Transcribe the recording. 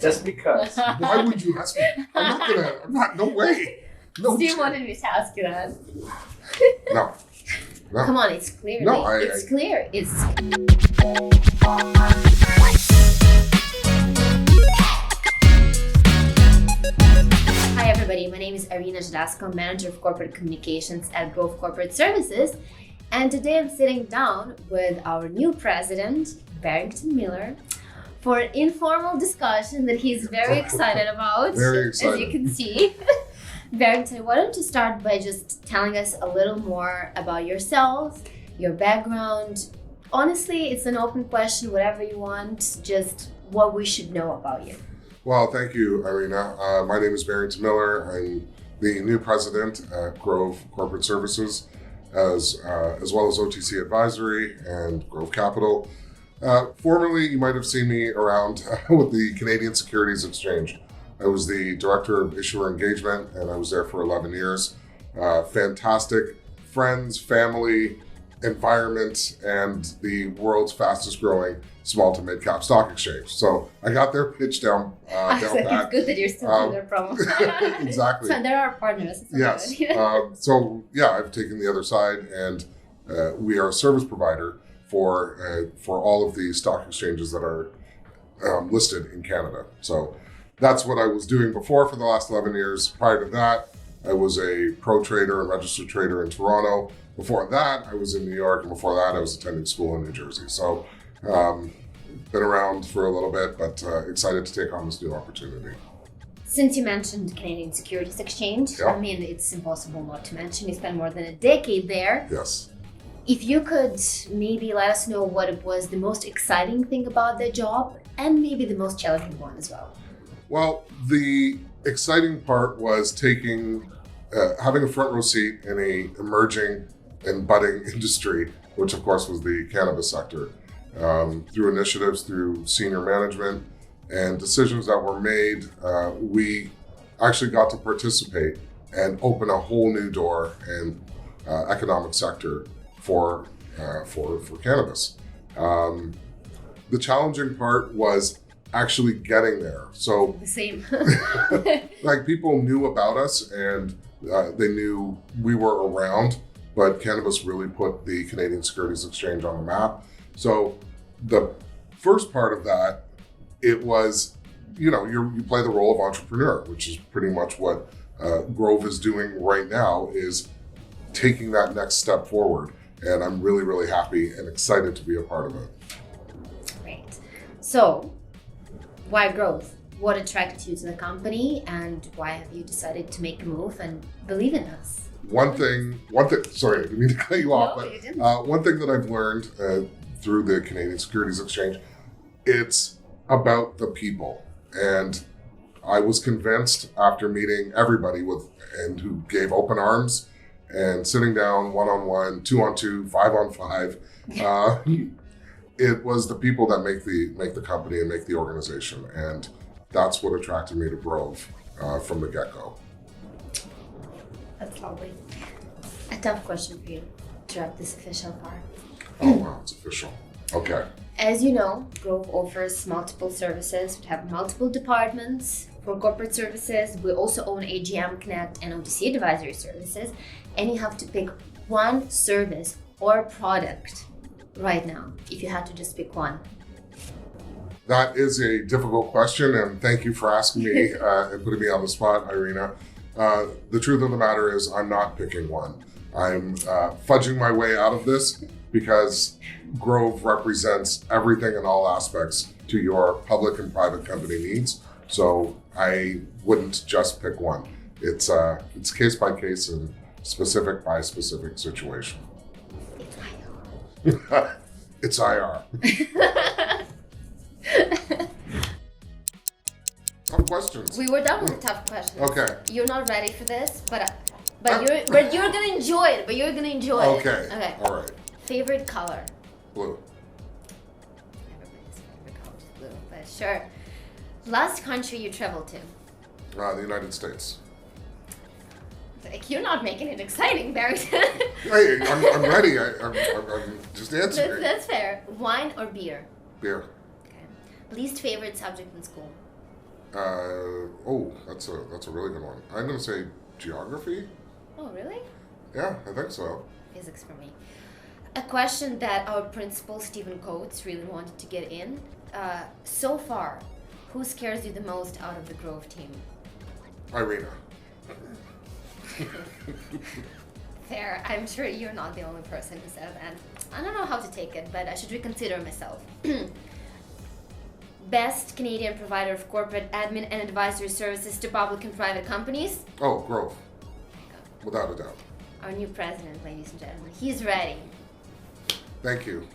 Just because. Why would you ask me? No way. No. Steve wanted me to ask you that. No. Come on, it's clear. No, it's clear. It's. Hi everybody, my name is Iryna Zheliasko, Manager of Corporate Communications at Grove Corporate Services, and today I'm sitting down with our new president, Barrington Miller, for an informal discussion that he's very excited about, Very excited. as you can see. Barrington, why don't you start by just telling us a little more about yourself, your background. Honestly, it's an open question, whatever you want, just what we should know about you. Well, thank you, Iryna. My name is Barrington Miller. I'm the new president at Grove Corporate Services, as well as OTC Advisory and Grove Capital. Formerly, you might have seen me around with the Canadian Securities Exchange. I was the Director of Issuer Engagement, and I was there for 11 years. Fantastic friends, family, environment, and the world's fastest growing small to mid cap stock exchange. So I got their pitch down pat. It's good that you're still doing their promo. Exactly. So they're our partners. Yes. I've taken the other side, and we are a service provider for all of the stock exchanges that are listed in Canada. So that's what I was doing before for the last 11 years. Prior to that, I was a pro trader and registered trader in Toronto. Before that, I was in New York, and before that, I was attending school in New Jersey. So been around for a little bit, but excited to take on this new opportunity. Since you mentioned Canadian Securities Exchange, Yeah. I mean, it's impossible not to mention. You spent more than a decade there. Yes. If you could maybe let us know what it was the most exciting thing about the job and maybe the most challenging one as well. Well, the exciting part was having a front row seat in a emerging and budding industry, which of course was the cannabis sector. Through initiatives, through senior management and decisions that were made, we actually got to participate and open a whole new door and economic sector for cannabis. The challenging part was actually getting there. So The same. like people knew about us and they knew we were around, but cannabis really put the Canadian Securities Exchange on the map. So the first part of that, it was, you play the role of entrepreneur, which is pretty much what Grove is doing right now, is taking that next step forward. And I'm really, really happy and excited to be a part of it. Great. So, why Grove? What attracted you to the company, and why have you decided to make a move and believe in us? One thing, sorry, I didn't mean to cut you off, No, you didn't. One thing that I've learned through the Canadian Securities Exchange, it's about the people. And I was convinced after meeting everybody who gave open arms and sitting down 1-on-1, 2-on-2, 5-on-5, it was the people that make the company and make the organization. And that's what attracted me to Grove from the get-go. That's lovely. A tough question for you to wrap this official part. Oh, wow, it's official. Okay. As you know, Grove offers multiple services. We have multiple departments for corporate services. We also own AGM Connect and OTC Advisory Services. And you have to pick one service or product right now, if you had to just pick one. That is a difficult question, and thank you for asking me and putting me on the spot, Iryna. The truth of the matter is I'm not picking one. I'm fudging my way out of this because Grove represents everything in all aspects to your public and private company needs. So I wouldn't just pick one. It's case by case and specific by specific situation. It's IR. Tough questions. We were done with the tough questions. Okay. You're not ready for this, but you're gonna enjoy it. But you're gonna enjoy it. Okay. Okay. All right. Favorite color? Blue. Everybody's favorite color is blue, but sure. Last country you traveled to? The United States. Like, you're not making it exciting, Barrington. Hey, I'm ready. I'm just answering. That's fair. Wine or beer? Beer. Okay. Least favorite subject in school? That's a really good one. I'm going to say geography. Oh, really? Yeah, I think so. Physics for me. A question that our principal, Stephen Coates, really wanted to get in. So far, who scares you the most out of the Grove team? Iryna. Fair. I'm sure you're not the only person who said that. I don't know how to take it, but I should reconsider myself. Best Canadian provider of corporate admin and advisory services to public and private companies? Oh, Grove. Without a doubt. Our new president, ladies and gentlemen. He's ready. Thank you.